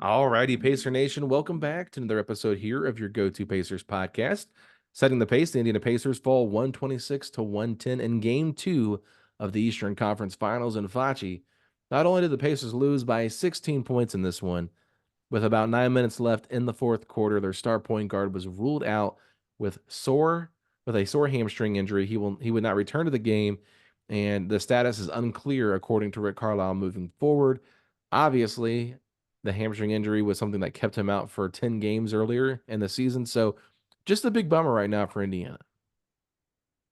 Alrighty, Pacer Nation, welcome back to another episode here of your go-to Pacers podcast. Setting the pace, the Indiana Pacers fall 126 to 110 in Game 2 of the Eastern Conference Finals in Facci. Not only did the Pacers lose by 16 points in this one, with about 9 minutes left in the fourth quarter, their star point guard was ruled out with a sore hamstring injury. He would not return to the game, and the status is unclear according to Rick Carlisle moving forward. Obviously, the hamstring injury was something that kept him out for 10 games earlier in the season. So just a big bummer right now for Indiana.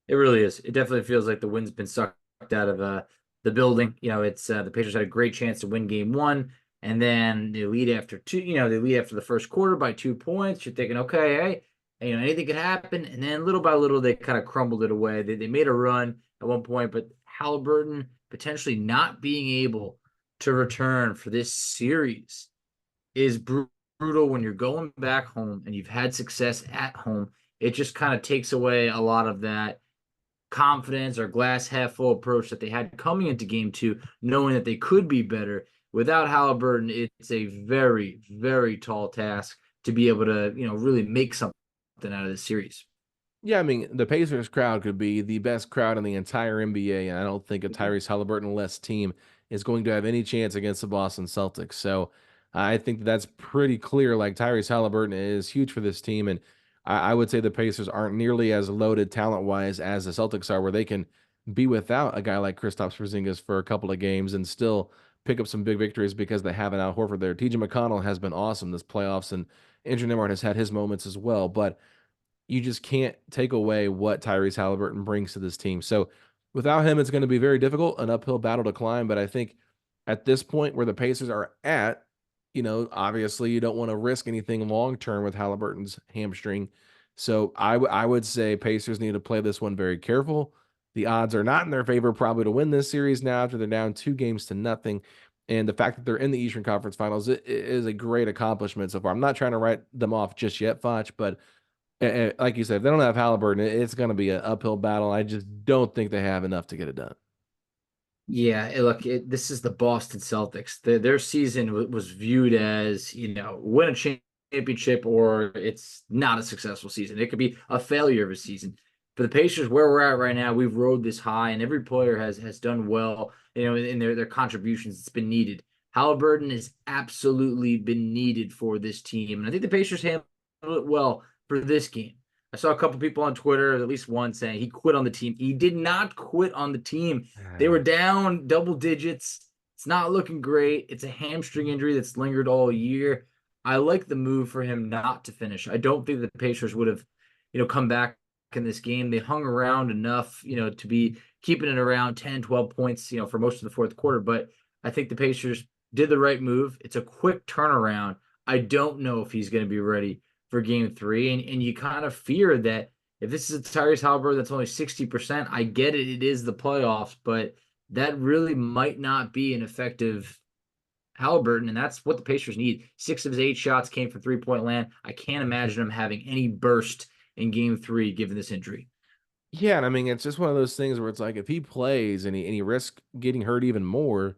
It really is. It definitely feels like the wind's been sucked out of the building. It's the Pacers had a great chance to win game one, and then they lead after two. They lead after the first quarter by 2 points. You're thinking, okay, hey, anything could happen. And then little by little, they kind of crumbled it away. They made a run at one point, but Haliburton potentially not being able to return for this series is brutal when you're going back home and you've had success at home. It just kind of takes away a lot of that confidence or glass half full approach that they had coming into game two, knowing that they could be better. Without Haliburton, it's a very, very tall task to be able to, really make something out of this series. Yeah, I mean, the Pacers crowd could be the best crowd in the entire NBA, and I don't think a Tyrese Haliburton-less team is going to have any chance against the Boston Celtics. So I think that's pretty clear. Like, Tyrese Haliburton is huge for this team, and I would say the Pacers aren't nearly as loaded talent-wise as the Celtics are, where they can be without a guy like Kristaps Porzingis for a couple of games and still pick up some big victories because they have an Al Horford there. TJ McConnell has been awesome this playoffs, and Andrew Nembhard has had his moments as well, but you just can't take away what Tyrese Haliburton brings to this team. So without him, it's going to be very difficult, an uphill battle to climb. But I think at this point where the Pacers are at, obviously you don't want to risk anything long term with Halliburton's hamstring. So I would say Pacers need to play this one very careful. The odds are not in their favor probably to win this series now after they're down 2 games to nothing. And the fact that they're in the Eastern Conference Finals is a great accomplishment so far. I'm not trying to write them off just yet, Foch, but like you said, if they don't have Halliburton, it's going to be an uphill battle. I just don't think they have enough to get it done. Yeah, look, this is the Boston Celtics. Their season was viewed as, win a championship or it's not a successful season. It could be a failure of a season. For the Pacers, where we're at right now, we've rode this high, and every player has done well, in their contributions. It's been needed. Halliburton has absolutely been needed for this team, and I think the Pacers handled it well for this game. I saw a couple people on Twitter, at least one, saying he quit on the team. He did not quit on the team. They were down double digits. It's not looking great. It's a hamstring injury that's lingered all year. I like the move for him not to finish. I don't think the Pacers would have, come back in this game. They hung around enough, to be keeping it around 10, 12 points, for most of the fourth quarter. But I think the Pacers did the right move. It's a quick turnaround. I don't know if he's going to be ready for game three. And you kind of fear that if this is a Tyrese Haliburton that's only 60%, I get it. It is the playoffs, but that really might not be an effective Haliburton. And that's what the Pacers need. 6 of his 8 shots came from 3-point land. I can't imagine him having any burst in game three, given this injury. Yeah, and I mean it's just one of those things where it's like if he plays and he risks getting hurt even more,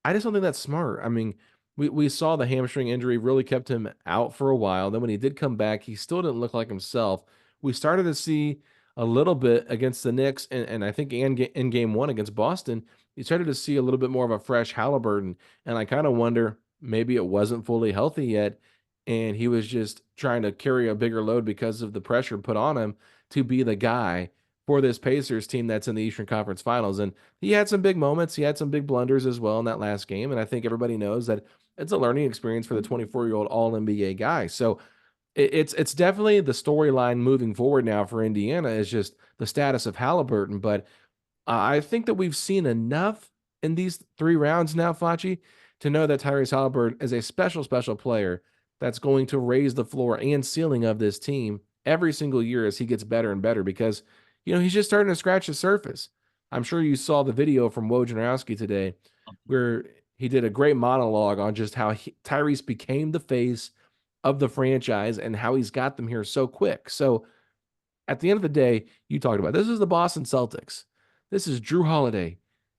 I just don't think that's smart. I mean, we saw the hamstring injury really kept him out for a while. Then when he did come back, he still didn't look like himself. We started to see a little bit against the Knicks, and I think in game one against Boston, you started to see a little bit more of a fresh Halliburton. And I kind of wonder maybe it wasn't fully healthy yet, and he was just trying to carry a bigger load because of the pressure put on him to be the guy for this Pacers team that's in the Eastern Conference Finals. And he had some big moments. He had some big blunders as well in that last game. And I think everybody knows that it's a learning experience for the 24-year-old All NBA guy. So it's definitely the storyline moving forward now for Indiana is just the status of Halliburton. But I think that we've seen enough in these 3 rounds now, Facci, to know that Tyrese Haliburton is a special, special player that's going to raise the floor and ceiling of this team every single year as he gets better and better because he's just starting to scratch the surface. I'm sure you saw the video from Wojnarowski today where he did a great monologue on just how Tyrese became the face of the franchise and how he's got them here so quick. So at the end of the day, you talked about this is the Boston Celtics. This is Drew Holiday,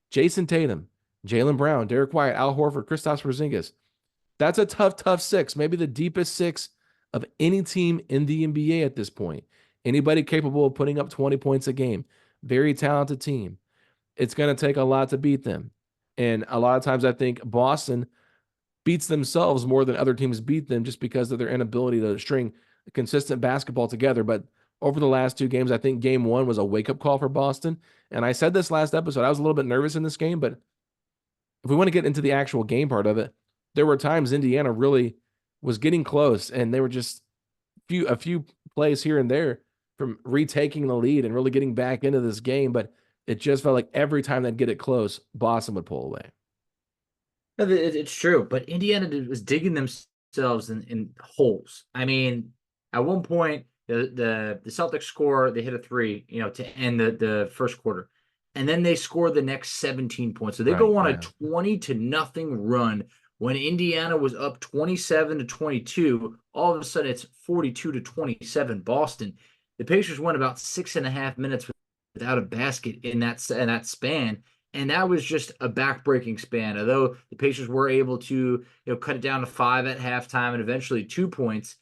Jason Tatum, Jaylen Brown, Derek White, Al Horford, Kristaps Porzingis. That's a tough, tough six, maybe the deepest six of any team in the NBA at this point. Anybody capable of putting up 20 points a game. Very talented team. It's going to take a lot to beat them. And a lot of times I think Boston beats themselves more than other teams beat them just because of their inability to string consistent basketball together. But over the last two games, I think game one was a wake up call for Boston. And I said this last episode, I was a little bit nervous in this game, but if we want to get into the actual game part of it, there were times Indiana really was getting close and they were just a few plays here and there from retaking the lead and really getting back into this game. But it just felt like every time they'd get it close, Boston would pull away. No, it's true, but Indiana was digging themselves in holes. I mean, at one point, the Celtics score, they hit a three, to end the first quarter, and then they score the next 17 points. So they Right. go on a Yeah. 20-0 run when Indiana was up 27-22. All of a sudden, it's 42-27 Boston. The Pacers went about 6.5 minutes without a basket in that span. And that was just a backbreaking span. Although the Pacers were able to, cut it down to 5 at halftime and eventually 2 points.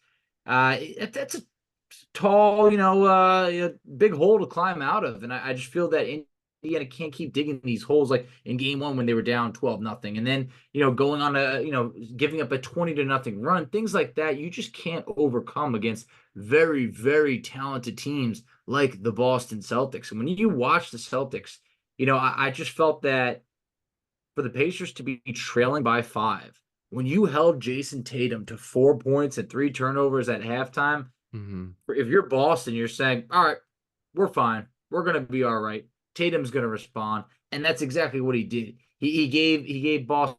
That's a tall, big hole to climb out of. And I just feel that Indiana can't keep digging these holes like in game one when they were down 12-0. And then, going on giving up a 20-0 run, things like that, you just can't overcome against very, very talented teams like the Boston Celtics. And when you watch the Celtics, I just felt that for the Pacers to be trailing by 5, when you held Jason Tatum to 4 points and 3 turnovers at halftime, Mm-hmm. if you're Boston, you're saying, all right, we're fine. We're going to be all right. Tatum's going to respond. And that's exactly what he did. He gave Boston,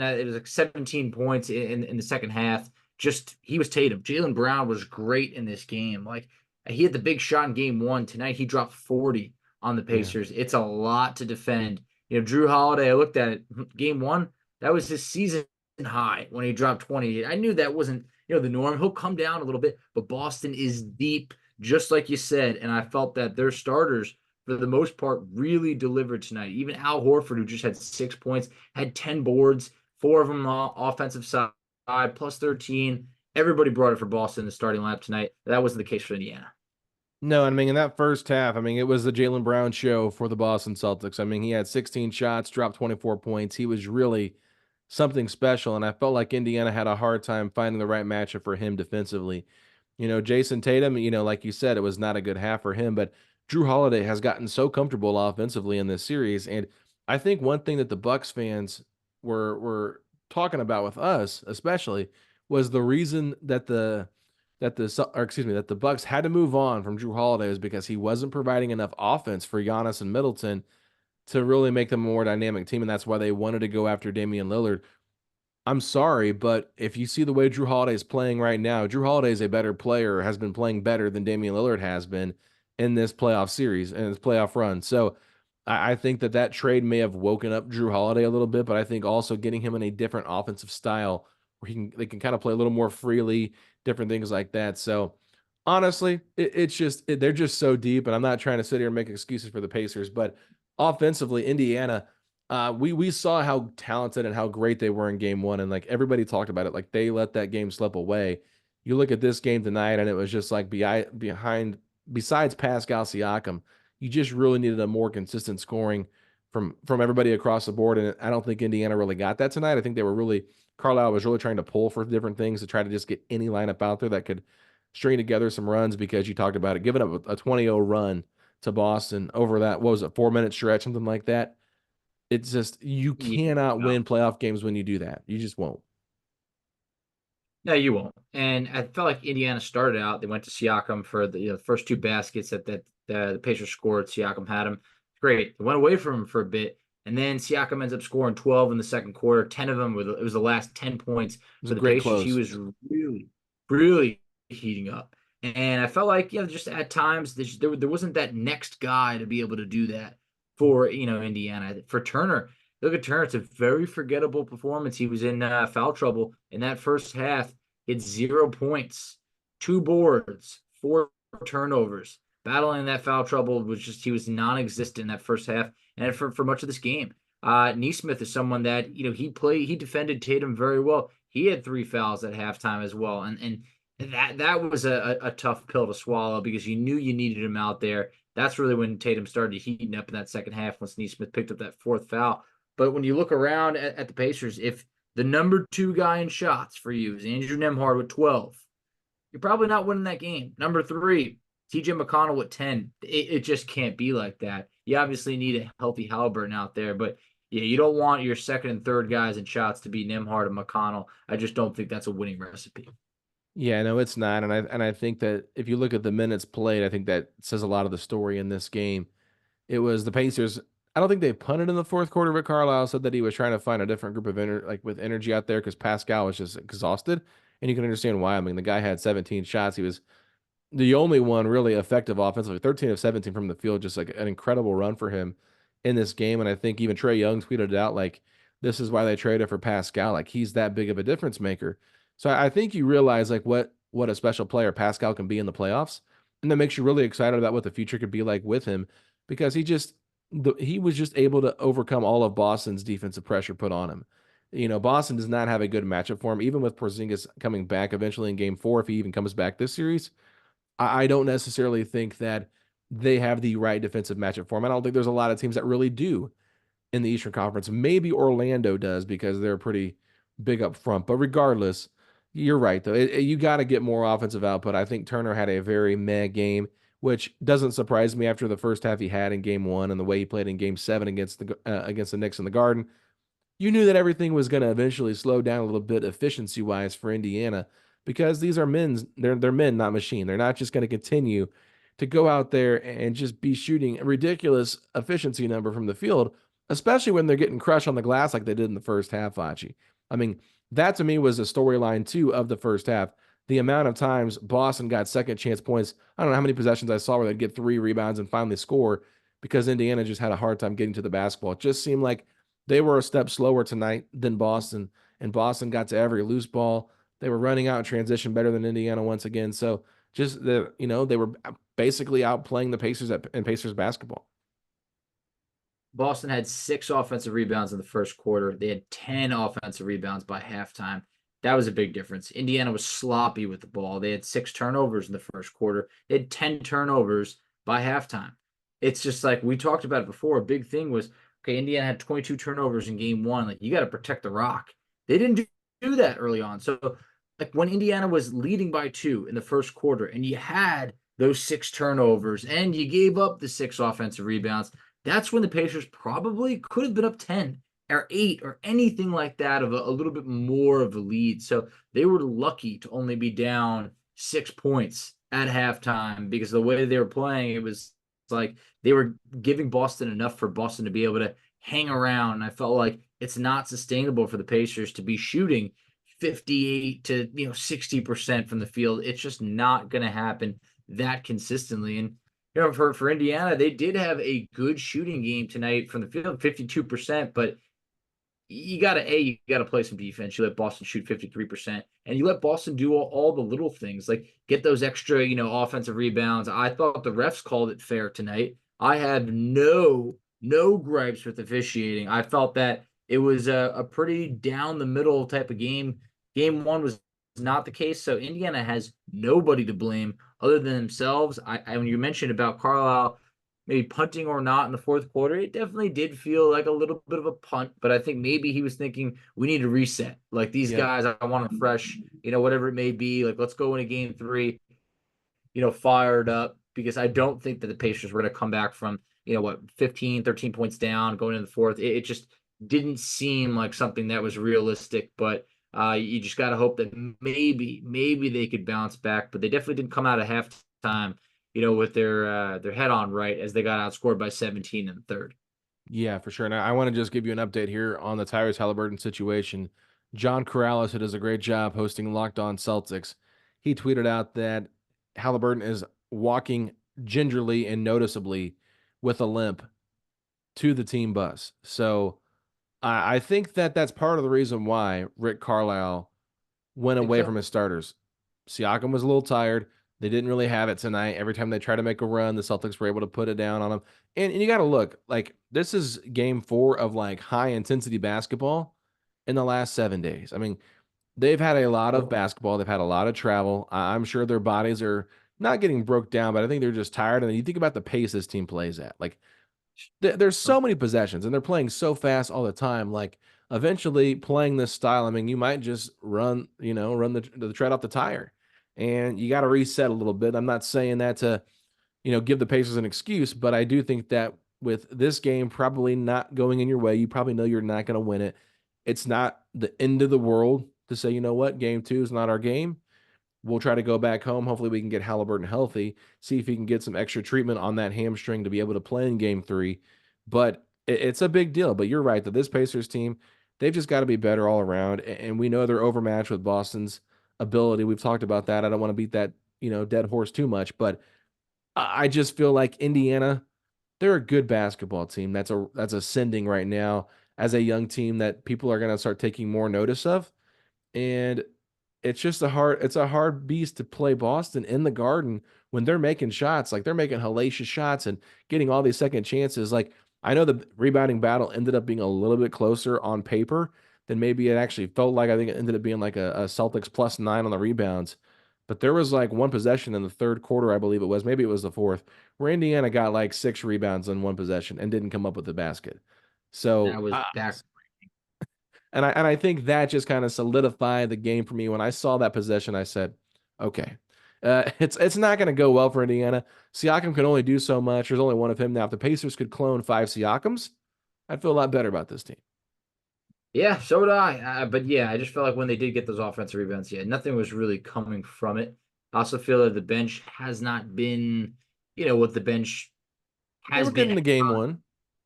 it was like 17 points in the second half. Just, he was Tatum. Jaylen Brown was great in this game. Like, he had the big shot in game one. Tonight, he dropped 40 on the Yeah. Pacers. It's a lot to defend. Drew Holiday, I looked at it, game one, that was his season high when he dropped 28. I knew that wasn't, the norm. He'll come down a little bit, but Boston is deep, just like you said. And I felt that their starters, for the most part, really delivered tonight. Even Al Horford, who just had 6 points, had 10 boards, 4 of them on the offensive side, plus 13. Everybody brought it for Boston in the starting lineup tonight. That wasn't the case for Indiana. No, I mean, in that first half, I mean, it was the Jaylen Brown show for the Boston Celtics. I mean, he had 16 shots, dropped 24 points. He was really something special, and I felt like Indiana had a hard time finding the right matchup for him defensively. Jason Tatum, like you said, it was not a good half for him, but Drew Holiday has gotten so comfortable offensively in this series, and I think one thing that the Bucks fans were talking about with us, especially, was the reason that that the Bucks had to move on from Drew Holiday is because he wasn't providing enough offense for Giannis and Middleton to really make them a more dynamic team, and that's why they wanted to go after Damian Lillard. I'm sorry, but if you see the way Drew Holiday is playing right now, Drew Holiday is a better player, has been playing better than Damian Lillard has been in this playoff series and this playoff run. So I think that trade may have woken up Drew Holiday a little bit, but I think also getting him in a different offensive style where they can kind of play a little more freely, different things like that. So honestly, they're just so deep, and I'm not trying to sit here and make excuses for the Pacers, but offensively, Indiana, we saw how talented and how great they were in game one, and like everybody talked about it, like they let that game slip away. You look at this game tonight, and it was just like behind besides Pascal Siakam, you just really needed a more consistent scoring from everybody across the board, and I don't think Indiana really got that tonight. I think they were really Carlisle was really trying to pull for different things to try to just get any lineup out there that could string together some runs because you talked about it, giving up a 20-0 run to Boston over that, what was it, 4 minute stretch, something like that. It's just you Yeah. cannot win playoff games when you do that. You just won't. No, you won't. And I felt like Indiana started out. They went to Siakam for the first 2 baskets that the Pacers scored. Siakam had them. Great. They went away from him for a bit. And then Siakam ends up scoring 12 in the second quarter. 10 of them it was the last 10 points It was for a the great Pacers. He close. was really, really heating up. And I felt like, just at times there wasn't that next guy to be able to do that for, Indiana. For Turner, look at Turner. It's a very forgettable performance. He was in foul trouble in that first half. It's 0 points, 2 boards, 4 turnovers. Battling that foul trouble was he was non-existent in that first half and for much of this game. Neesmith is someone that, he defended Tatum very well. He had 3 fouls at halftime as well. And that was a tough pill to swallow because you knew you needed him out there. That's really when Tatum started heating up in that second half once Neesmith picked up that fourth foul. But when you look around at the Pacers, if the number 2 guy in shots for you is Andrew Nembhard with 12, you're probably not winning that game. Number 3, TJ McConnell with 10. It just can't be like that. You obviously need a healthy Haliburton out there, but yeah, you don't want your second and third guys in shots to be Nembhard and McConnell. I just don't think that's a winning recipe. Yeah, no, it's not, and I think that if you look at the minutes played, I think that says a lot of the story in this game. It was the Pacers. I don't think they punted in the fourth quarter. Rick Carlisle said that he was trying to find a different group of with energy out there because Pascal was just exhausted, and you can understand why. I mean, the guy had 17 shots. He was the only one really effective offensively, 13 of 17 from the field, just like an incredible run for him in this game. And I think even Trae Young tweeted it out like, this is why they traded for Pascal. Like he's that big of a difference maker. So I think you realize like what a special player Pascal can be in the playoffs. And that makes you really excited about what the future could be like with him because he was just able to overcome all of Boston's defensive pressure put on him. Boston does not have a good matchup for him, even with Porzingis coming back eventually in game 4, if he even comes back this series. I don't necessarily think that they have the right defensive matchup for him. I don't think there's a lot of teams that really do in the Eastern Conference. Maybe Orlando does because they're pretty big up front. But regardless, you're right, though. You got to get more offensive output. I think Turner had a very meh game, which doesn't surprise me after the first half he had in game 1 and the way he played in game 7 against the Knicks in the Garden. You knew that everything was going to eventually slow down a little bit efficiency wise for Indiana because these are they're men, not machine. They're not just going to continue to go out there and just be shooting a ridiculous efficiency number from the field, especially when they're getting crushed on the glass like they did in the first half, Facci. I mean, that to me was a storyline too of the first half. The amount of times Boston got second chance points. I don't know how many possessions I saw where they'd get 3 rebounds and finally score because Indiana just had a hard time getting to the basketball. It just seemed like they were a step slower tonight than Boston, and Boston got to every loose ball. They were running out in transition better than Indiana once again. So they were basically outplaying the Pacers in Pacers basketball. Boston had 6 offensive rebounds in the first quarter. They had 10 offensive rebounds by halftime. That was a big difference. Indiana was sloppy with the ball. They had 6 turnovers in the first quarter. They had 10 turnovers by halftime. It's just like we talked about it before. A big thing was, okay, Indiana had 22 turnovers in game 1. Like, you got to protect the rock. They didn't do that early on. So, like, when Indiana was leading by 2 in the first quarter and you had those 6 turnovers and you gave up the 6 offensive rebounds, that's when the Pacers probably could have been up 10 or 8 or anything like that of a little bit more of a lead. So they were lucky to only be down 6 points at halftime because the way they were playing, it was like they were giving Boston enough for Boston to be able to hang around. And I felt like it's not sustainable for the Pacers to be shooting 58 to 60% from the field. It's just not going to happen that consistently. And for Indiana, they did have a good shooting game tonight from the field, 52%, but you got to play some defense. You let Boston shoot 53%, and you let Boston do all the little things, like get those extra, offensive rebounds. I thought the refs called it fair tonight. I have no gripes with officiating. I felt that it was a pretty down the middle type of game. Game 1 was not the case, so Indiana has nobody to blame other than themselves. When you mentioned about Carlisle maybe punting or not in the fourth quarter, it definitely did feel like a little bit of a punt, but I think maybe he was thinking we need to reset. Like, these Yep. guys, I want them fresh, whatever it may be. Like, let's go into game 3, fired up, because I don't think that the Pacers were going to come back from, 15, 13 points down going into the fourth. It just didn't seem like something that was realistic, but you just got to hope that maybe they could bounce back, but they definitely didn't come out of halftime, with their head on right as they got outscored by 17 in the third. Yeah, for sure. And I want to just give you an update here on the Tyrese Haliburton situation. John Corrales, who does a great job hosting Locked On Celtics, he tweeted out that Haliburton is walking gingerly and noticeably with a limp to the team bus. So I think that that's part of the reason why Rick Carlisle went Think away from so? his starters. Siakam was a little tired. They didn't really have it tonight. Every time they tried to make a run, the Celtics were able to put it down on them. And you got to look like this is game 4 of like high intensity basketball in the last 7 days. I mean, they've had a lot of basketball. They've had a lot of travel. I'm sure their bodies are not getting broke down, but I think they're just tired. And then you think about the pace this team plays at. Like there's so many possessions, and they're playing so fast all the time. Like eventually, playing this style, I mean, you might just run the tread off the tire, and you got to reset a little bit. I'm not saying that to give the Pacers an excuse, but I do think that with this game probably not going in your way, you probably know you're not going to win it. It's not the end of the world to say, you know what, game 2 is not our game. We'll try to go back home. Hopefully, we can get Haliburton healthy, see if he can get some extra treatment on that hamstring to be able to play in game 3. But it's a big deal. But you're right that this Pacers team, they've just got to be better all around. And we know they're overmatched with Boston's ability. We've talked about that. I don't want to beat that, dead horse too much, but I just feel like Indiana, they're a good basketball team that's ascending right now as a young team that people are going to start taking more notice of. And it's a hard beast to play Boston in the Garden when they're making shots, like they're making hellacious shots and getting all these second chances. Like I know the rebounding battle ended up being a little bit closer on paper than maybe it actually felt like. I think it ended up being like a Celtics +9 on the rebounds. But there was like one possession in the third quarter, I believe it was, maybe it was the fourth, where Indiana got like 6 rebounds in one possession and didn't come up with the basket. So That was back. and I think that just kind of solidified the game for me. When I saw that possession, I said, okay, it's not going to go well for Indiana. Siakam can only do so much. There's only one of him now. If the Pacers could clone 5 Siakams, I'd feel a lot better about this team. Yeah, so did I. But yeah, I just felt like when they did get those offensive rebounds, yeah, nothing was really coming from it. I also feel that the bench has not been, what the bench They has were good been. in the game one.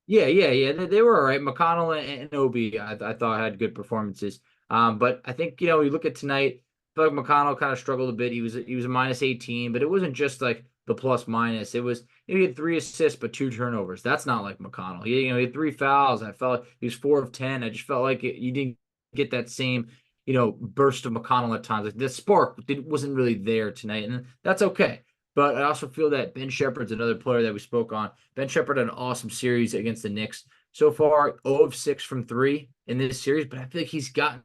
Yeah, yeah, yeah. They were all right. McConnell and Obi, I thought had good performances. But I think you look at tonight. I feel like McConnell kind of struggled a bit. He was a -18, but it wasn't just like the plus minus. It was he had 3 assists but 2 turnovers. That's not like McConnell. He had 3 fouls. I felt like he was 4 of 10. I just felt like you didn't get that same burst of McConnell at times. Like the spark wasn't really there tonight, and that's okay. But I also feel that Ben Shepherd's another player that we spoke on. Ben Shepherd had an awesome series against the Knicks. So far, 0 of 6 from 3 in this series, but I feel like he's gotten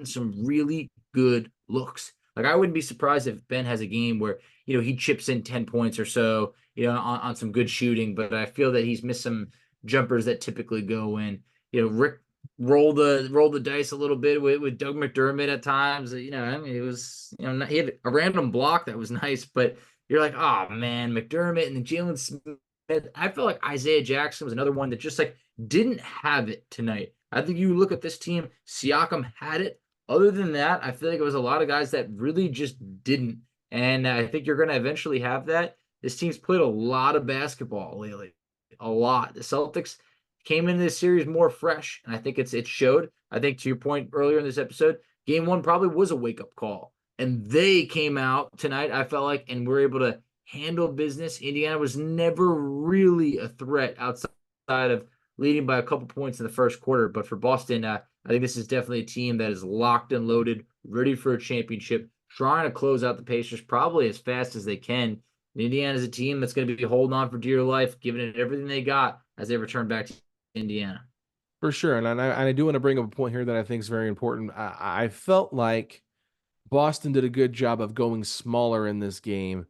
some really good looks. Like I wouldn't be surprised if Ben has a game where, he chips in 10 points or so, on some good shooting, but I feel that he's missed some jumpers that typically go in. Rick roll the dice a little bit with Doug McDermott at times. I mean, it was, he had a random block that was nice, but you're like, oh man, McDermott and then Jalen Smith. I feel like Isaiah Jackson was another one that just like didn't have it tonight. I think you look at this team, Siakam had it. Other than that, I feel like it was a lot of guys that really just didn't. And I think you're going to eventually have that. This team's played a lot of basketball lately, a lot. The Celtics came into this series more fresh, and I think it showed. I think to your point earlier in this episode, game 1 probably was a wake up call. And they came out tonight, I felt like, and were able to handle business. Indiana was never really a threat outside of leading by a couple points in the first quarter. But for Boston, I think this is definitely a team that is locked and loaded, ready for a championship, trying to close out the Pacers probably as fast as they can. And Indiana is a team that's going to be holding on for dear life, giving it everything they got as they return back to Indiana. For sure. And I do want to bring up a point here that I think is very important. I felt like Boston did a good job of going smaller in this game,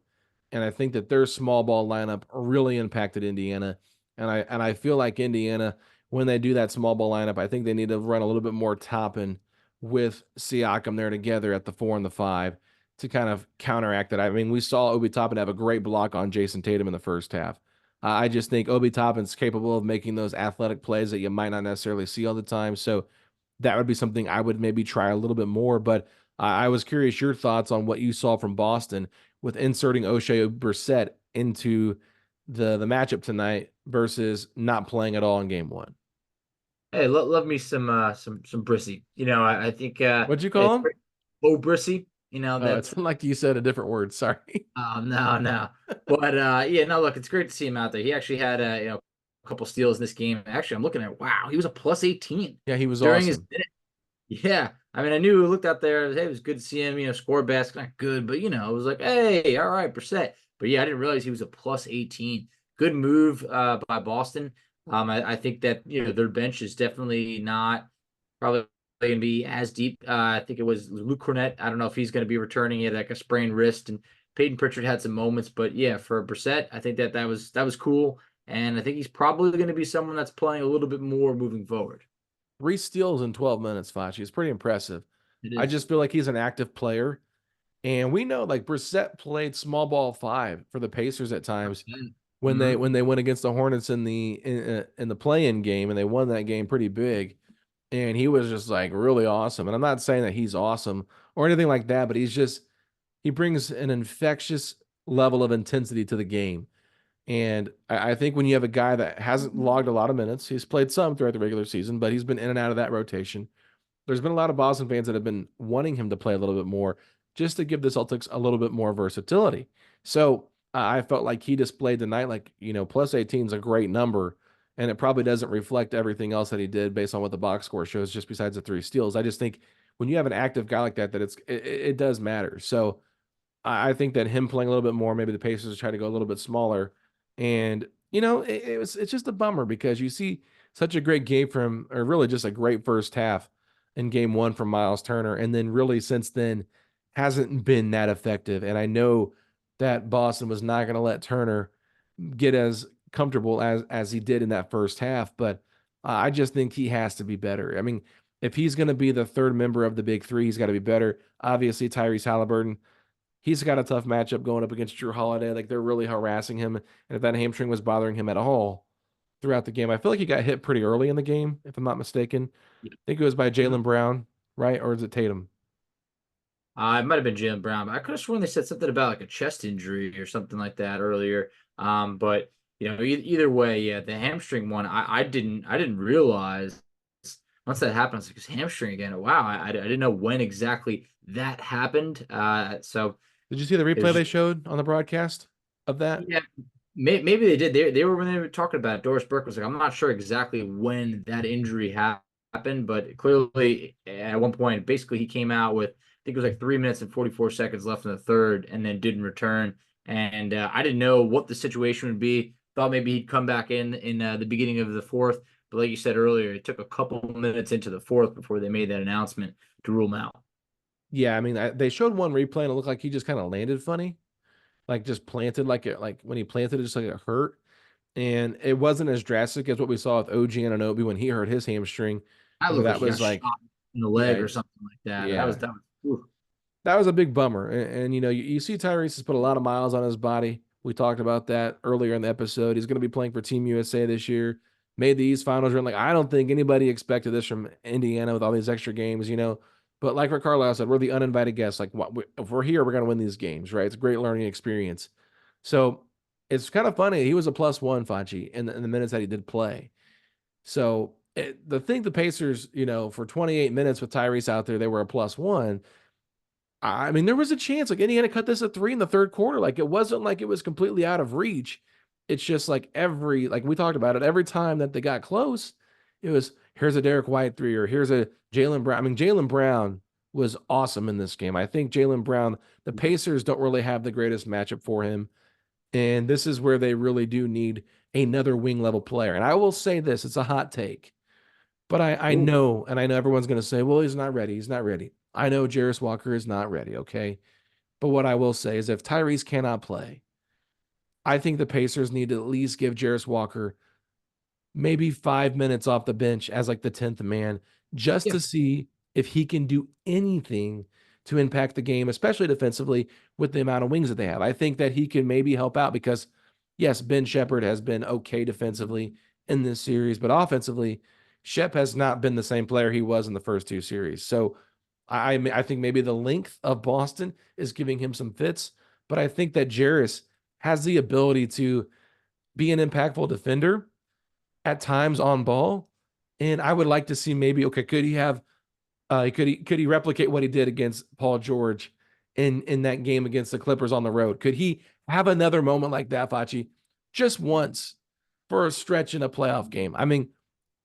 and I think that their small ball lineup really impacted Indiana. And I feel like Indiana, when they do that small ball lineup, I think they need to run a little bit more Toppin with Siakam there together at the 4 and the 5 to kind of counteract that. I mean, we saw Obi Toppin have a great block on Jason Tatum in the first half. I just think Obi Toppin's capable of making those athletic plays that you might not necessarily see all the time. So that would be something I would maybe try a little bit more. But I was curious your thoughts on what you saw from Boston with inserting Oshae Brissett into the matchup tonight versus not playing at all in game 1. Hey, love me some Brissy. I think What'd you call it's him? Brissy. Oh, That's it's like you said a different word. Sorry. no, no. But yeah, no, look, it's great to see him out there. He actually had a couple steals in this game. Actually, I'm looking at wow, he was a +18 Yeah, he was during his awesome. minute. Yeah. I mean, I knew, looked out there. Hey, it was good to see him, score basket. Not good, but it was like, hey, all right, Brissett. But yeah, I didn't realize he was a plus 18. Good move by Boston. I think that their bench is definitely not probably going to be as deep. I think it was Luke Cornett. I don't know if he's going to be returning. He had like a sprained wrist, and Peyton Pritchard had some moments. But yeah, for Brissett, I think that was cool, and I think he's probably going to be someone that's playing a little bit more moving forward. 3 steals in 12 minutes, Facci. It's pretty impressive. It I is. just feel like he's an active player. And we know like Brissett played small ball five for the Pacers at times when they Mm-hmm. when they went against the Hornets in the play-in game, and they won that game pretty big. And he was just like really awesome. And I'm not saying that he's awesome or anything like that, but he brings an infectious level of intensity to the game. And I think when you have a guy that hasn't logged a lot of minutes, he's played some throughout the regular season, but he's been in and out of that rotation. There's been a lot of Boston fans that have been wanting him to play a little bit more just to give the Celtics a little bit more versatility. So I felt like he displayed tonight, like, plus 18 is a great number. And it probably doesn't reflect everything else that he did based on what the box score shows, just besides the 3 steals. I just think when you have an active guy like that, it does matter. So I think that him playing a little bit more, maybe the Pacers try to go a little bit smaller. And, it's just a bummer because you see such a great game from, or really just a great first half in game one from Miles Turner. And then really since then hasn't been that effective. And I know that Boston was not going to let Turner get as comfortable as he did in that first half. But I just think he has to be better. I mean, if he's going to be the third member of the big three, he's got to be better. Obviously, Tyrese Haliburton, he's got a tough matchup going up against Drew Holiday. Like they're really harassing him. And if that hamstring was bothering him at all throughout the game, I feel like he got hit pretty early in the game, if I'm not mistaken. I think it was by Yeah. Jaylen Brown, right? Or is it Tatum? It might have been Jaylen Brown, but I could have sworn they said something about like a chest injury or something like that earlier. But either way, yeah, the hamstring one, I didn't realize once that happened. I was like, it's hamstring again. Wow, I didn't know when exactly that happened. So Did you see the it replay was they just, showed on the broadcast of that? yeah, maybe they did. They were when they were talking about it. Doris Burke was like, I'm not sure exactly when that injury happened, but clearly at one point, basically he came out with, I think it was like 3 minutes and 44 seconds left in the third, and then didn't return. And I didn't know what the situation would be. Thought maybe he'd come back in the beginning of the fourth, but like you said earlier, it took a couple minutes into the fourth before they made that announcement to rule him out. Yeah, I mean, they showed one replay and it looked like he just kind of landed funny, like just planted like it, like when he planted it, just like it hurt. And it wasn't as drastic as what we saw with OG Anunoby when he hurt his hamstring. That Remember looked like that he got was like, shot in the leg yeah, or something like that. That was yeah, that was. Oof. that was a big bummer. And you see Tyrese has put a lot of miles on his body. We talked about that earlier in the episode. He's going to be playing for Team USA this year. Made the East Finals run. Like I don't think anybody expected this from Indiana with all these extra games. But like Rick Carlisle said, we're the uninvited guests. Like if we're here, we're going to win these games, right? It's a great learning experience. So it's kind of funny. He was a +1, Facci, in the minutes that he did play. So the Pacers, for 28 minutes with Tyrese out there, they were a +1. I mean, there was a chance like Indiana cut this at 3 in the third quarter. Like it wasn't like it was completely out of reach. It's just like like we talked about it, every time that they got close, it was here's a Derek White three or here's a Jaylen Brown. I mean, Jaylen Brown was awesome in this game. I think Jaylen Brown, the Pacers don't really have the greatest matchup for him. And this is where they really do need another wing level player. And I will say this, it's a hot take. But I Ooh. know, and I know everyone's going to say, well, he's not ready. He's not ready. I know Jarris Walker is not ready. Okay. But what I will say is if Tyrese cannot play, I think the Pacers need to at least give Jarris Walker maybe 5 minutes off the bench as like the 10th man just Yeah. to see if he can do anything to impact the game, especially defensively with the amount of wings that they have. I think that he can maybe help out because, yes, Ben Shepherd has been okay defensively in this series, but offensively, Shep has not been the same player he was in the first two series. So I think maybe the length of Boston is giving him some fits, but I think that Jarris has the ability to be an impactful defender at times on ball. And I would like to see maybe, okay, could he have could he replicate what he did against Paul George in that game against the Clippers on the road? Could he have another moment like that, Facci, just once for a stretch in a playoff game? I mean,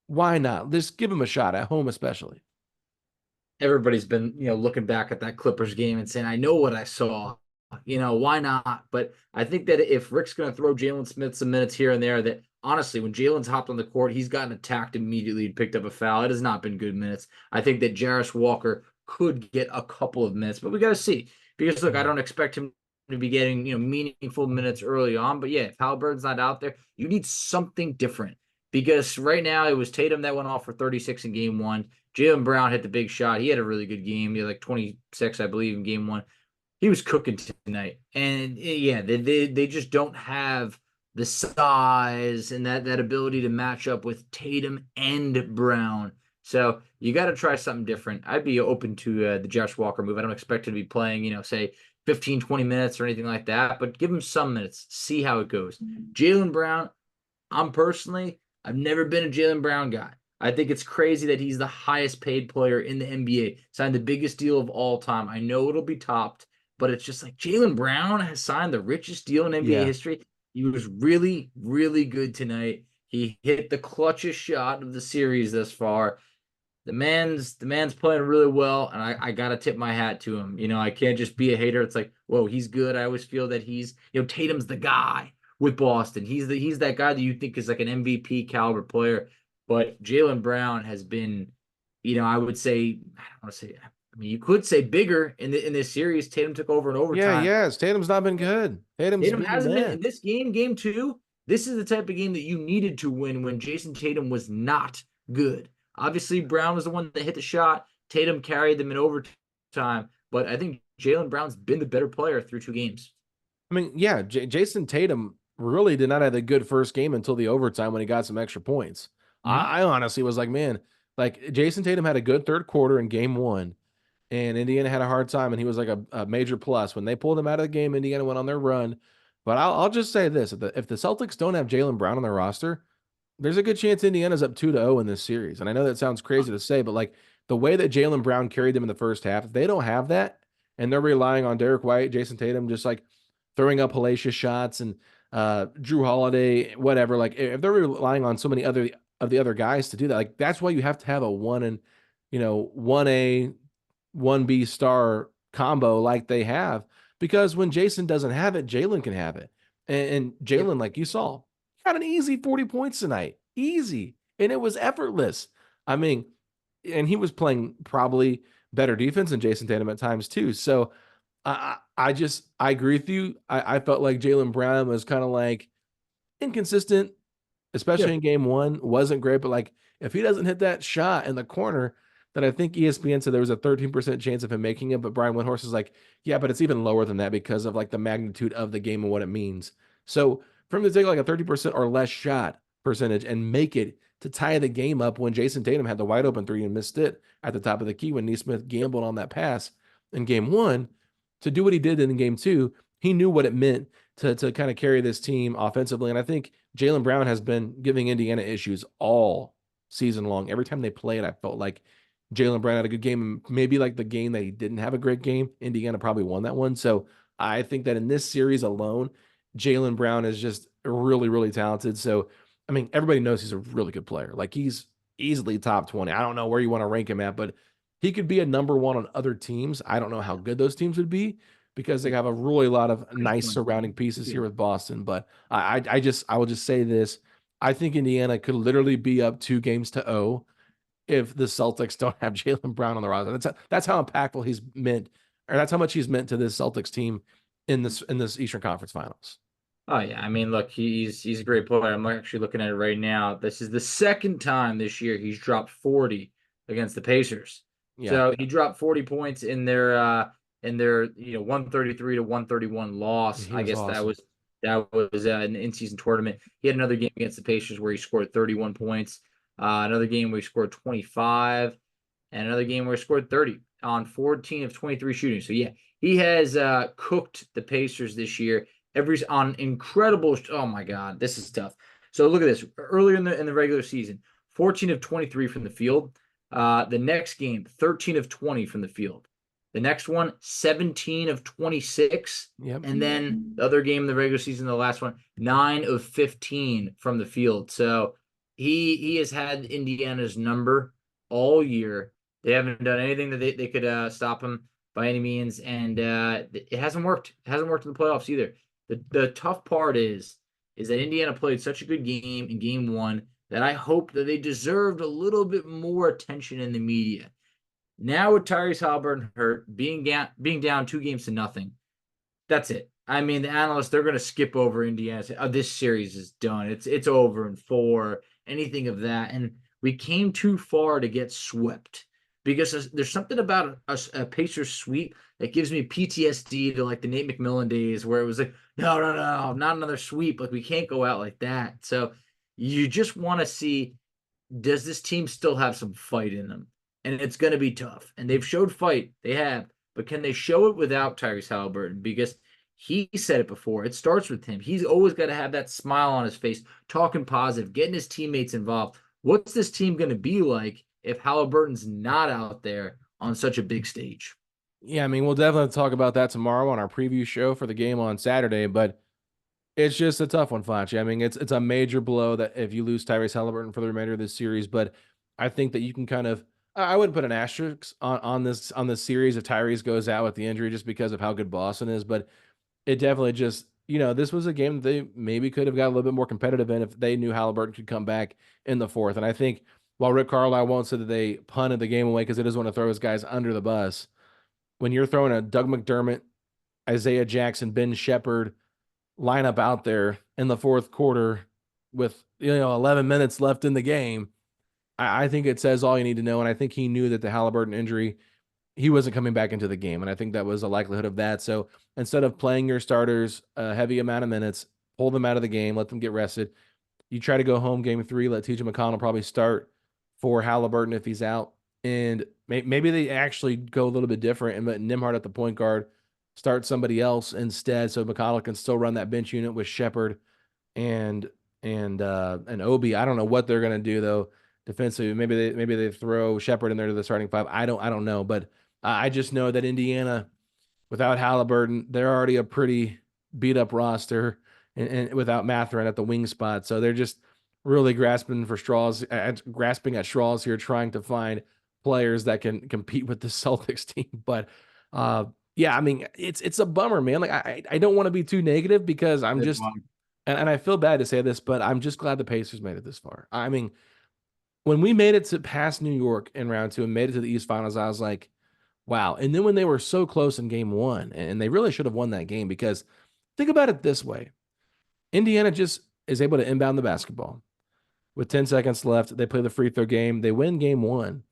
why not? Just give him a shot at home, especially. everybody's been, looking back at that Clippers game and saying, I know what I saw. Why not? But I think that if Rick's going to throw Jalen Smith some minutes here and there, that honestly, when Jalen's hopped on the court, he's gotten attacked immediately and picked up a foul. It has not been good minutes. I think that Jarris Walker could get a couple of minutes, but we got to see. Because look, I Mhm. don't expect him to be getting, meaningful minutes early on. But yeah, if Haliburton's not out there, you need something different. Because right now it was Tatum that went off for 36 in game one. Jaylen Brown hit the big shot. He had a really good game. He had like 26, I believe, in game one. He was cooking tonight. And yeah, they just don't have the size and that ability to match up with Tatum and Brown. So you got to try something different. I'd be open to the Josh Walker move. I don't expect him to be playing, say 15, 20 minutes or anything like that, but give him some minutes. See how it goes. Jaylen Brown, I've never been a Jaylen Brown guy. I think it's crazy that he's the highest paid player in the NBA, signed the biggest deal of all time. I know it'll be topped, but it's just like Jaylen Brown has signed the richest deal in NBA Yeah. history. He was really, really good tonight. He hit the clutchest shot of the series thus far. The man's playing really well, and I gotta tip my hat to him. I can't just be a hater. It's like, whoa, he's good. I always feel that he's, Tatum's the guy with Boston. He's that guy that you think is like an MVP caliber player. But Jaylen Brown has been, I would say, I don't want to say, I mean, you could say bigger in this series. Tatum took over in Yeah, overtime. yes. Tatum's not been good. Tatum's Tatum been the hasn't been in man. this game, game two. This is the type of game that you needed to win when Jason Tatum was not good. Obviously, Brown was the one that hit the shot. Tatum carried them in overtime, but I think Jaylen Brown's been the better player through two games. I mean, yeah, Jason Tatum really did not have a good first game until the overtime when he got some extra points. Mm-hmm. I honestly was like, man, like Jason Tatum had a good third quarter in game one, and Indiana had a hard time, and he was like a major plus. When they pulled him out of the game, Indiana went on their run. But I'll just say this: if the Celtics don't have Jaylen Brown on their roster, there's a good chance Indiana's up 2-0 in this series. And I know that sounds crazy to say, but like the way that Jaylen Brown carried them in the first half, if they don't have that and they're relying on Derek White, Jason Tatum, just like throwing up hellacious shots and Drew Holiday, whatever, like if they're relying on so many other of the other guys to do that, like that's why you have to have a 1A, 1B star combo like they have. Because when Jason doesn't have it, Jaylen can have it. And Yep. Jaylen, like you saw, had an easy 40 points tonight. Easy. And it was effortless. I mean, and he was playing probably better defense than Jason Tatum at times too. So I agree with you. I felt like Jaylen Brown was kind of like inconsistent, Yeah. especially in game one. Wasn't great, but like if he doesn't hit that shot in the corner, then I think ESPN said there was a 13% chance of him making it. But Brian Windhorst is like, yeah, but it's even lower than that because of like the magnitude of the game and what it means. So for him to take like a 30% or less shot percentage and make it to tie the game up when Jason Tatum had the wide open three and missed it at the top of the key when Neesmith gambled on that pass in game one, to do what he did in game two, he knew what it meant to kind of carry this team offensively. And I think Jaylen Brown has been giving Indiana issues all season long. Every time they played, I felt like Jaylen Brown had a good game. And maybe like the game that he didn't have a great game, Indiana probably won that one. So I think that in this series alone, Jaylen Brown is just really, really talented. So, I mean, everybody knows he's a really good player. Like he's easily top 20. I don't know where you want to rank him at, but he could be a number one on other teams. I don't know how good those teams would be because they have a really lot of nice surrounding pieces here with Boston. But I will just say this. I think Indiana could literally be up 2 games to 0 if the Celtics don't have Jaylen Brown on the roster. That's how impactful he's meant, or that's how much he's meant to this Celtics team in this Eastern Conference Finals. Oh yeah, I mean, look, he's a great player. I'm actually looking at it right now. This is the second time this year he's dropped 40 against the Pacers. Yeah, So he dropped 40 points in their 133 to 131 loss. he I was guess awesome. that was an in-season tournament. He had another game against the Pacers where he scored 31 points. Another game where he scored 25, and another game where he scored 30 on 14 of 23 shooting. So yeah, he has cooked the Pacers this year every on incredible. Oh my God, this is tough. So look at this. Earlier in the regular season, 14 of 23 from the field. The next game, 13 of 20 from the field. The next one, 17 of 26. Yep. And then the other game in the regular season, the last one, 9 of 15 from the field. So he has had Indiana's number all year. They haven't done anything that they could stop him by any means, and it hasn't worked. It hasn't worked in the playoffs either. The tough part is that Indiana played such a good game in game one that I hope that they deserved a little bit more attention in the media. Now with Tyrese Haliburton hurt, being down 2 games to nothing, that's it. I mean, the analysts, they're going to skip over Indiana. Say, oh, this series is done. It's over in four. Anything of that, and we came too far to get swept because there's something about a Pacers sweep that gives me PTSD to like the Nate McMillan days where it was like, no, no, no, not another sweep. Like we can't go out like that. So you just want to see, does this team still have some fight in them? And it's going to be tough. And they've showed fight. They have. But can they show it without Tyrese Haliburton? Because he said it before. It starts with him. He's always got to have that smile on his face, talking positive, getting his teammates involved. What's this team going to be like if Halliburton's not out there on such a big stage? Yeah, I mean, we'll definitely talk about that tomorrow on our preview show for the game on Saturday, but it's just a tough one, Facci. I mean, it's a major blow that if you lose Tyrese Haliburton for the remainder of this series, but I think that you can kind of I wouldn't put an asterisk on this series if Tyrese goes out with the injury just because of how good Boston is, but it definitely just this was a game that they maybe could have got a little bit more competitive in if they knew Halliburton could come back in the fourth. And I think while Rick Carlisle won't say that they punted the game away because he doesn't want to throw his guys under the bus, when you're throwing a Doug McDermott, Isaiah Jackson, Ben Shepherd lineup out there in the fourth quarter with 11 minutes left in the game, I think it says all you need to know. And I think he knew that the Halliburton injury, he wasn't coming back into the game. And I think that was a likelihood of that. So instead of playing your starters a heavy amount of minutes, pull them out of the game, let them get rested. You try to go home game three, let TJ McConnell probably start for Halliburton if he's out. And maybe they actually go a little bit different and let Nimhard at the point guard start somebody else instead so McConnell can still run that bench unit with Shepard and and Obi. I don't know what they're gonna do though defensively. Maybe they throw Shepard in there to the starting five. I don't know, but I just know that Indiana without Halliburton, they're already a pretty beat up roster, and without Matherin at the wing spot, so they're just really grasping at straws here, trying to find players that can compete with the Celtics team. But yeah, I mean, it's a bummer, man. Like I don't want to be too negative because I'm It's just fun. and I feel bad to say this, but I'm just glad the Pacers made it this far. I mean, when we made it to past New York in round two and made it to the East Finals, I was like, wow. And then when they were so close in game one, and they really should have won that game because think about it this way. Indiana just is able to inbound the basketball. With 10 seconds left, they play the free throw game. They win game one.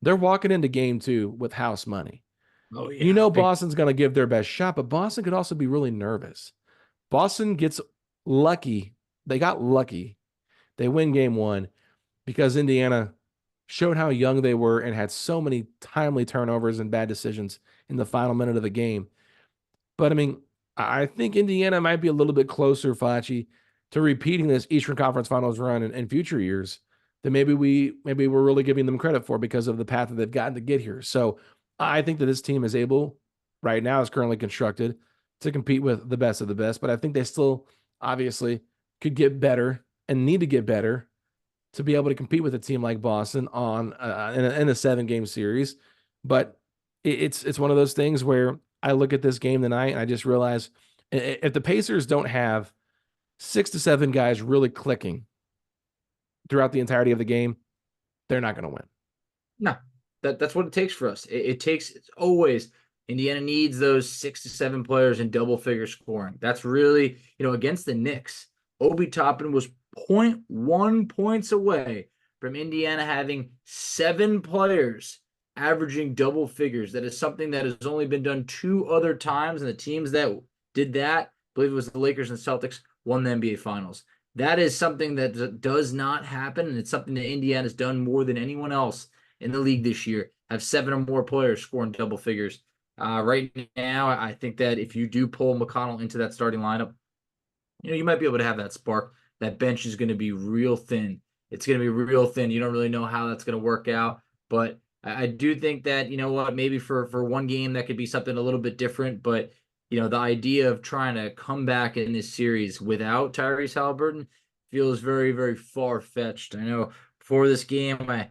They're walking into game two with house money. Oh You yeah, know Boston's going to give their best shot, but Boston could also be really nervous. Boston gets lucky. They got lucky. They win game one because Indiana showed how young they were and had so many timely turnovers and bad decisions in the final minute of the game. But I mean, I think Indiana might be a little bit closer, Facci, to repeating this Eastern Conference Finals run in future years than maybe we're really giving them credit for because of the path that they've gotten to get here. So I think that this team is able, right now, is currently constructed to compete with the best of the best. But I think they still obviously could get better and need to get better to be able to compete with a team like Boston on in a 7-game series. But it's one of those things where I look at this game tonight and I just realize if the Pacers don't have 6 to 7 guys really clicking throughout the entirety of the game, they're not going to win. no, that's what it takes for us. It takes it's always Indiana needs those 6 to 7 players in double figure scoring. That's really against the Knicks. Obi Toppin was point 0.1 points away from Indiana having 7 players averaging double figures. That is something that has only been done 2 other times, and the teams that did that, I believe it was the Lakers and Celtics, won the NBA Finals. That is something that does not happen, and it's something that Indiana's done more than anyone else in the league this year. Have 7 or more players scoring double figures. Right now, I think that if you do pull McConnell into that starting lineup, you might be able to have that spark. That bench is going to be real thin. It's going to be real thin. You don't really know how that's going to work out, but I do think that maybe for one game that could be something a little bit different. But the idea of trying to come back in this series without Tyrese Haliburton feels very, very far fetched. I know before this game,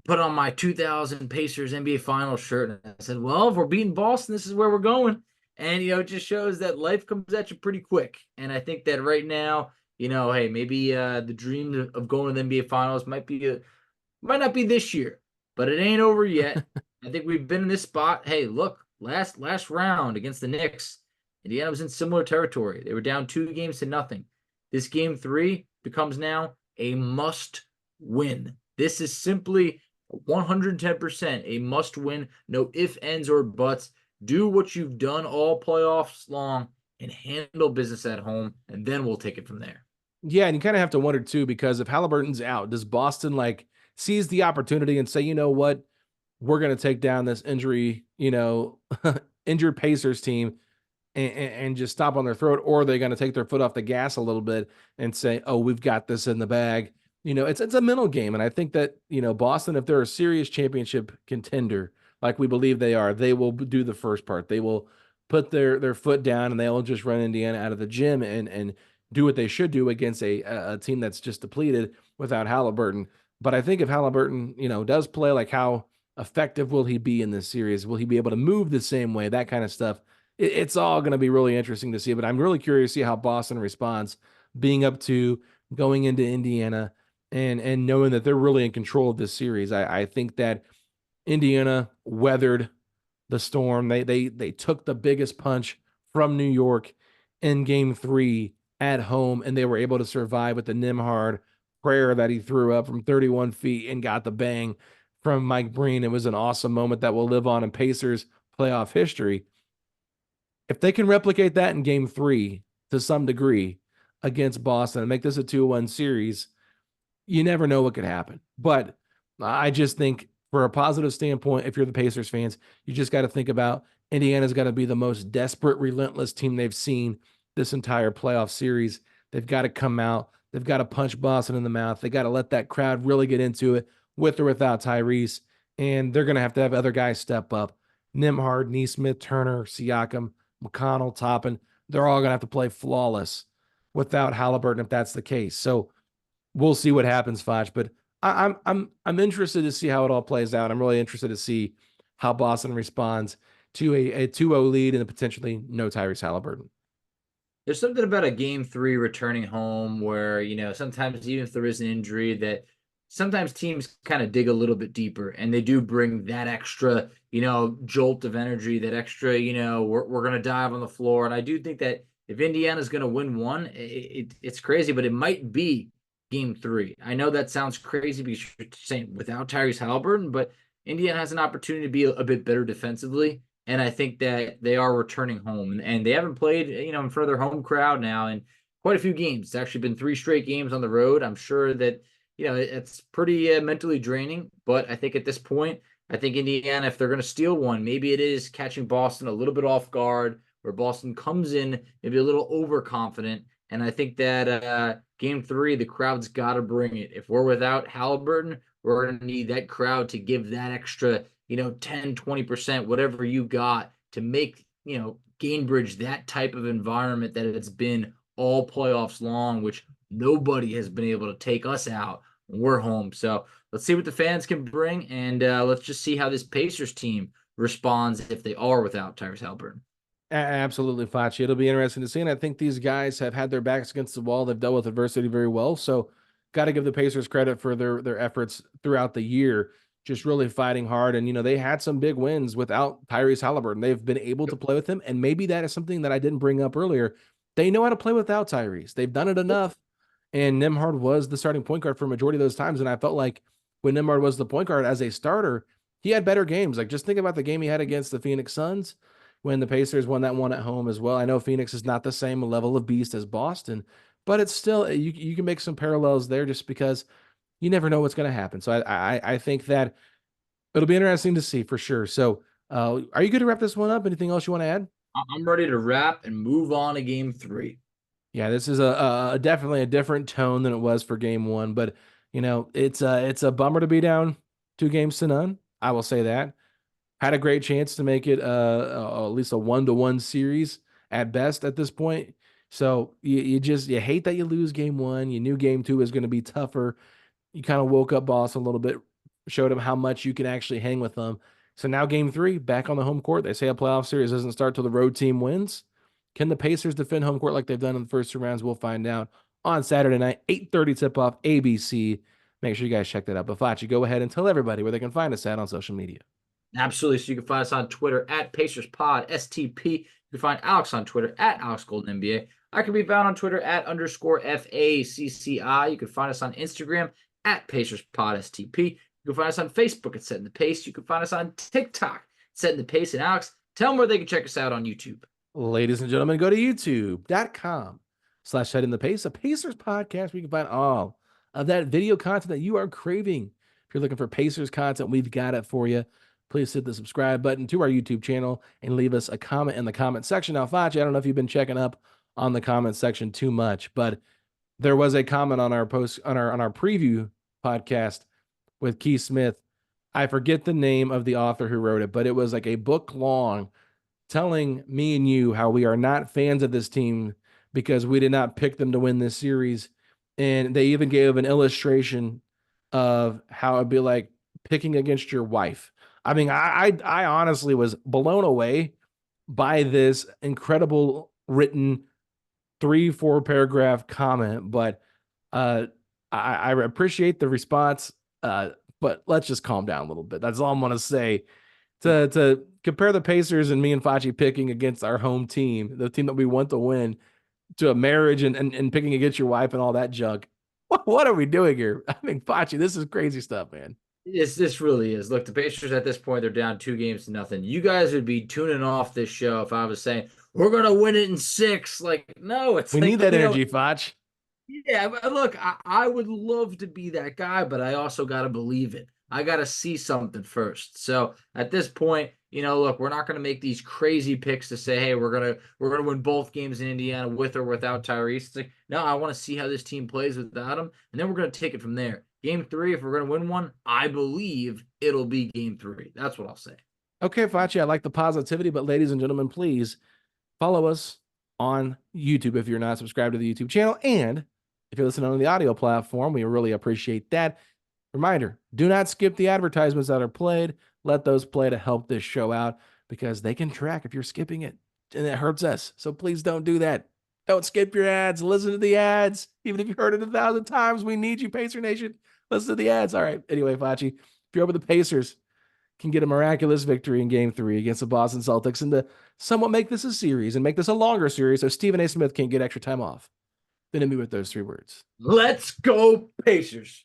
put on my 2000 Pacers NBA Finals shirt, and I said, "Well, if we're beating Boston, this is where we're going." And it just shows that life comes at you pretty quick. And I think that right now, hey, maybe the dream of going to the NBA Finals might not be this year, but it ain't over yet. I think we've been in this spot. Hey, look, last round against the Knicks, Indiana was in similar territory. They were down 2 games to nothing. This game 3 becomes now a must win. This is simply 110% a must win. No ifs, ands, or buts. Do what you've done all playoffs long and handle business at home, and then we'll take it from there. Yeah, and you kind of have to wonder too, because if Halliburton's out, does Boston like seize the opportunity and say, you know what, we're going to take down this injury, injured Pacers team and just stop on their throat, or are they going to take their foot off the gas a little bit and say, "Oh, we've got this in the bag"? It's a mental game, and I think that Boston, if they're a serious championship contender, like we believe they are, they will do the first part. They will put their foot down, and they'll just run Indiana out of the gym and do what they should do against a team that's just depleted without Halliburton. But I think if Halliburton, does play, like how effective will he be in this series? Will he be able to move the same way? That kind of stuff, it's all going to be really interesting to see. But I'm really curious to see how Boston responds, being up to going into Indiana and knowing that they're really in control of this series. I think that Indiana weathered the storm. They took the biggest punch from New York in Game 3 at home, and they were able to survive with the Nimhard prayer that he threw up from 31 feet and got the bang from Mike Breen. It was an awesome moment that will live on in Pacers playoff history. If they can replicate that in Game 3 to some degree against Boston and make this a 2-1 series, you never know what could happen. But I just think, for a positive standpoint, if you're the Pacers fans, you just got to think about Indiana's got to be the most desperate, relentless team they've seen this entire playoff series. They've got to come out. They've got to punch Boston in the mouth. They got to let that crowd really get into it, with or without Tyrese. And they're going to have other guys step up. Nimhard, Neesmith, Turner, Siakam, McConnell, Toppin. They're all going to have to play flawless without Haliburton if that's the case. So we'll see what happens, Foch. But I'm interested to see how it all plays out. I'm really interested to see how Boston responds to a 2-0 lead and a potentially no Tyrese Haliburton. There's something about a game 3 returning home where, sometimes even if there is an injury, that sometimes teams kind of dig a little bit deeper and they do bring that extra, jolt of energy, that extra, we're going to dive on the floor. And I do think that if Indiana's going to win one, it's crazy, but it might be game 3. I know that sounds crazy because you're saying without Tyrese Haliburton, but Indiana has an opportunity to be a bit better defensively. And I think that they are returning home, and they haven't played, in front of their home crowd now in quite a few games. It's actually been 3 straight games on the road. I'm sure that, it's pretty mentally draining, but I think at this point, I think Indiana, if they're going to steal one, maybe it is catching Boston a little bit off guard, where Boston comes in maybe a little overconfident. And I think that game 3, the crowd's got to bring it. If we're without Haliburton, we're going to need that crowd to give that extra 10, 20%, whatever you got to make, Gainbridge that type of environment that it's been all playoffs long, which nobody has been able to take us out when we're home. So let's see what the fans can bring, and let's just see how this Pacers team responds if they are without Tyrese Haliburton. Absolutely, Facci. It'll be interesting to see. And I think these guys have had their backs against the wall. They've dealt with adversity very well. So got to give the Pacers credit for their efforts throughout the year, just really fighting hard. And, they had some big wins without Tyrese Haliburton. They've been able to play with him. And maybe that is something that I didn't bring up earlier. They know how to play without Tyrese. They've done it enough. And Nimhard was the starting point guard for a majority of those times. And I felt like when Nimhard was the point guard as a starter, he had better games. Like, just think about the game he had against the Phoenix Suns when the Pacers won that one at home as well. I know Phoenix is not the same level of beast as Boston, but it's still, you can make some parallels there just because you never know what's going to happen. So I think that it'll be interesting to see for sure. So are you good to wrap this one up? Anything else you want to add? I'm ready to wrap and move on to game 3. Yeah, this is a definitely a different tone than it was for game 1, but it's a bummer to be down 2-0. I will say that. Had a great chance to make it at least a 1-1 series at best at this point. So you hate that you lose game 1. You knew game 2 was going to be tougher. You kind of woke up Boston a little bit showed them how much you can actually hang with them. So now game 3, back on the home court. They say a playoff series doesn't start till the road team wins. Can the Pacers defend home court like they've done in the first 2 rounds? We'll find out on Saturday night, 8:30 tip-off, ABC. Make sure you guys check that out. But Facci, go ahead and tell everybody where they can find us at on social media. Absolutely. So you can find us on Twitter at PacersPod, STP. You can find Alex on Twitter at AlexGoldenNBA. I can be found on Twitter at _FACCI. You can find us on Instagram at PacersPodSTP. You can find us on Facebook at Setting the Pace. You can find us on TikTok, Setting the Pace. And Alex, tell them where they can check us out on YouTube. Ladies and gentlemen, go to youtube.com/Setting the Pace, a Pacers podcast where you can find all of that video content that you are craving. If you're looking for Pacers content, we've got it for you. Please hit the subscribe button to our YouTube channel and leave us a comment in the comment section. Now, Facci, I don't know if you've been checking up on the comment section too much, but there was a comment on our post on our preview podcast with Keith Smith. I forget the name of the author who wrote it, but it was like a book long telling me and you how we are not fans of this team because we did not pick them to win this series. And they even gave an illustration of how it'd be like picking against your wife. I mean, I honestly was blown away by this incredible written 3-4 paragraph comment, but I appreciate the response. But let's just calm down a little bit. That's all I'm going to say. To compare the Pacers and me and Facci picking against our home team, the team that we want to win, to a marriage and picking against your wife and all that junk. What are we doing here? I mean, Facci, this is crazy stuff, man. This really is. Look, the Pacers at this point, they're down 2-0. You guys would be tuning off this show if I was saying, we're going to win it in 6. Like, no, it's we like, need that energy, Facci. Yeah, but look, I would love to be that guy, but I also got to believe it. I got to see something first. So at this point, look, we're not going to make these crazy picks to say, hey, we're gonna win both games in Indiana with or without Tyrese. It's like, no, I want to see how this team plays without him, and then we're going to take it from there. Game 3, if we're going to win one, I believe it'll be game 3. That's what I'll say. Okay, Facci, I like the positivity, but ladies and gentlemen, please follow us on YouTube if you're not subscribed to the YouTube channel. And if you're listening on the audio platform, we really appreciate that. Reminder, do not skip the advertisements that are played. Let those play to help this show out because they can track if you're skipping it, and it hurts us. So please don't do that. Don't skip your ads. Listen to the ads. Even if you heard it 1,000 times, we need you, Pacer Nation. Listen to the ads. All right. Anyway, Facci, if you're over the Pacers, can get a miraculous victory in game 3 against the Boston Celtics and to somewhat make this a series and make this a longer series so Stephen A. Smith can't get extra time off. Then hit me with those 3 words. Let's go, Pacers.